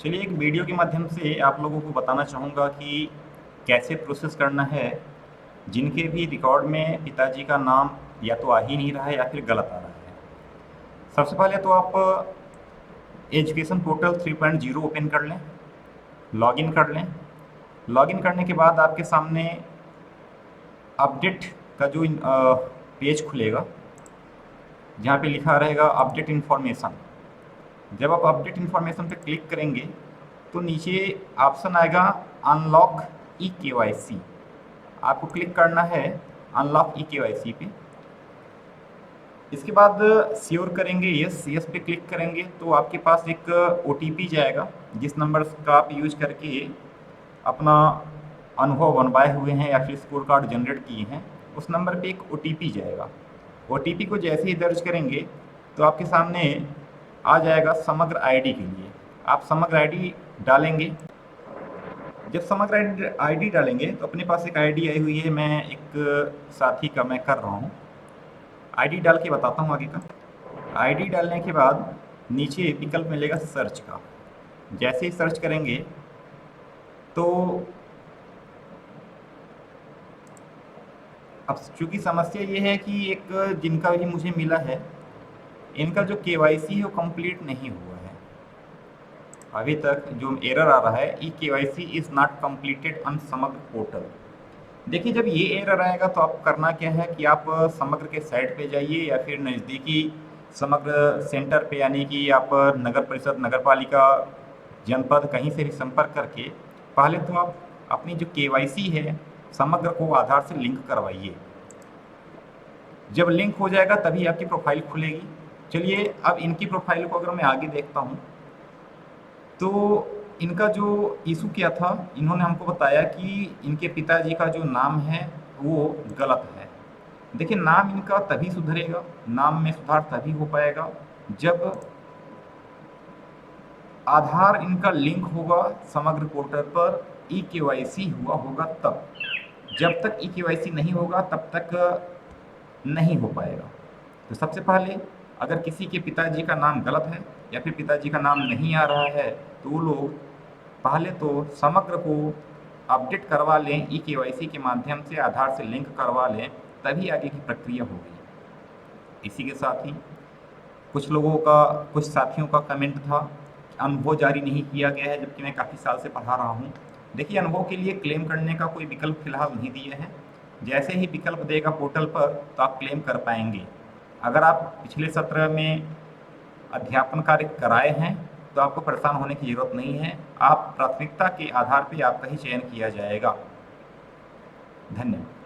चलिए एक वीडियो के माध्यम से आप लोगों को बताना चाहूँगा कि कैसे प्रोसेस करना है जिनके भी रिकॉर्ड में पिताजी का नाम या तो आ ही नहीं रहा है या फिर गलत आ रहा है। सबसे पहले तो आप एजुकेशन पोर्टल 3.0 ओपन कर लें, लॉगिन कर लें। लॉगिन करने के बाद आपके सामने अपडेट का जो पेज खुलेगा जहाँ पे लिखा रहेगा अपडेट इन्फॉर्मेशन। जब आप अपडेट इन्फॉर्मेशन पे क्लिक करेंगे तो नीचे ऑप्शन आएगा अनलॉक ई केवाईसी। आपको क्लिक करना है अनलॉक ई केवाईसी पे। इसके बाद श्योर करेंगे, यस यस पे क्लिक करेंगे तो आपके पास एक ओटीपी जाएगा जिस नंबर का आप यूज करके अपना अनुभव बनवाए हुए हैं या फिर स्कोर कार्ड जनरेट किए हैं, उस नंबर पे एक ओटीपी जाएगा। ओटीपी को जैसे ही दर्ज करेंगे तो आपके सामने आ जाएगा समग्र आईडी के लिए। आप समग्र आईडी डालेंगे। जब समग्र आईडी डालेंगे तो अपने पास एक आईडी आई हुई है, मैं एक साथी का मैं कर रहा हूँ। आईडी डाल के बताता हूँ आगे का। आईडी डालने के बाद नीचे विकल्प मिलेगा सर्च का। जैसे ही सर्च करेंगे तो अब चूँकि समस्या ये है कि एक जिनका भी मुझे मिला है इनका जो केवाईसी है वो कंप्लीट नहीं हुआ है। अभी तक जो एरर आ रहा है e KYC is not completed on समग्र पोर्टल। देखिए जब ये एरर आएगा तो आप करना क्या है कि आप समग्र के साइट पे जाइए या फिर नज़दीकी समग्र सेंटर पे, यानी कि आप नगर परिषद, नगर पालिका, जनपद कहीं से भी संपर्क करके पहले तो आप अपनी जो केवाईसी है समग्र को आधार से लिंक करवाइए। जब लिंक हो जाएगा तभी आपकी प्रोफाइल खुलेगी। चलिए अब इनकी प्रोफाइल को अगर मैं आगे देखता हूँ तो इनका जो इशू क्या था, इन्होंने हमको बताया कि इनके पिताजी का जो नाम है वो गलत है। देखिए नाम इनका तभी सुधरेगा, नाम में सुधार तभी हो पाएगा जब आधार इनका लिंक होगा समग्र पोर्टल पर, ई केवाईसी हुआ होगा तब। जब तक ई केवाईसी नहीं होगा तब तक नहीं हो पाएगा। तो सबसे पहले अगर किसी के पिताजी का नाम गलत है या फिर पिताजी का नाम नहीं आ रहा है तो वो लोग पहले तो समग्र को अपडेट करवा लें, ई केवाईसी के माध्यम से आधार से लिंक करवा लें, तभी आगे की प्रक्रिया होगी। इसी के साथ ही कुछ लोगों का, कुछ साथियों का कमेंट था अनुभव जारी नहीं किया गया है, जबकि मैं काफ़ी साल से पढ़ा रहा हूँ। देखिए अनुभव के लिए क्लेम करने का कोई विकल्प फिलहाल नहीं दिया है। जैसे ही विकल्प देगा पोर्टल पर तो आप क्लेम कर पाएंगे। अगर आप पिछले सत्र में अध्यापन कार्य कराए हैं तो आपको परेशान होने की ज़रूरत नहीं है। आप प्राथमिकता के आधार पर आपका ही चयन किया जाएगा। धन्यवाद।